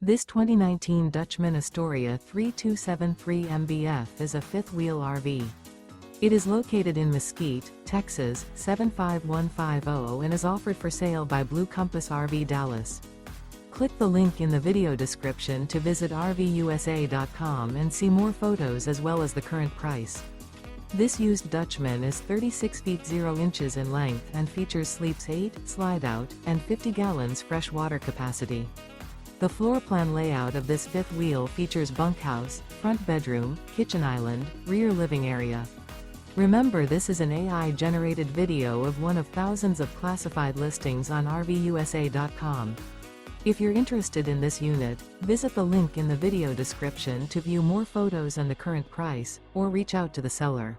This 2019 Dutchmen Astoria 3273 MBF is a fifth-wheel RV. It is located in Mesquite, Texas, 75150 and is offered for sale by Blue Compass RV Dallas. Click the link in the video description to visit RVUSA.com and see more photos as well as the current price. This used Dutchman is 36 feet 0 inches in length and features sleeps 8, Slideout, and 50 gallons fresh water capacity. The floor plan layout of this fifth wheel features bunkhouse, front bedroom, kitchen island, rear living area. Remember, this is an AI-generated video of one of thousands of classified listings on RVUSA.com. If you're interested in this unit, visit the link in the video description to view more photos and the current price, or reach out to the seller.